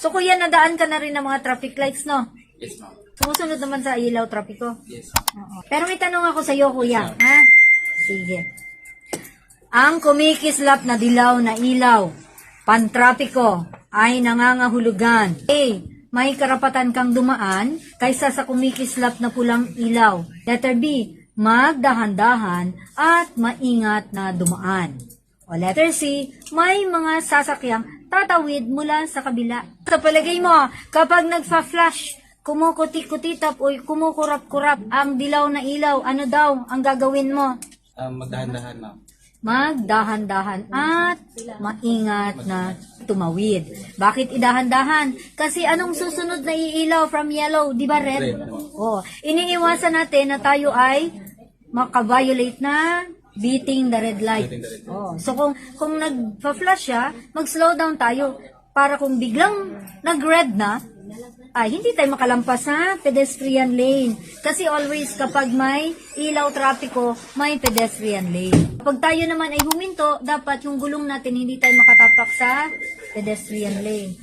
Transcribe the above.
So kuya, nadaan ka na rin ng mga traffic lights, no? Yes, ma'am. Sumusunod naman sa ilaw, trapiko. Yes. Oo. Pero may tanong ako sa iyo, kuya. Ha? Sige. Ang kumikislap na dilaw na ilaw, pantrapiko, ay nangangahulugan. A. May karapatan kang dumaan kaysa sa kumikislap na pulang ilaw. Letter B. Magdahan-dahan at maingat na dumaan. O letter C. May mga sasakyang tatawid mula sa kabila. Sa palagay mo, kapag nagfa-flash, kumukuti-kutitap o kumukurap-kurap ang dilaw na ilaw, ano daw ang gagawin mo? Magdahan-dahan, ma'am. Magdahan-dahan at maingat na tumawid. Bakit idahan-dahan? Kasi anong susunod na iilaw from yellow? Di ba red? Red. Oo. Iniiwasan natin na tayo ay makaviolate na beating the red light. Beating the red light. Oh, so kung nagpa-flash siya, mag-slow down tayo para kung biglang nag-red na, ay hindi tayo makalampas sa pedestrian lane. Kasi always kapag may ilaw trapiko, may pedestrian lane. Kapag tayo naman ay huminto, dapat yung gulong natin hindi tayo makatapak sa pedestrian lane.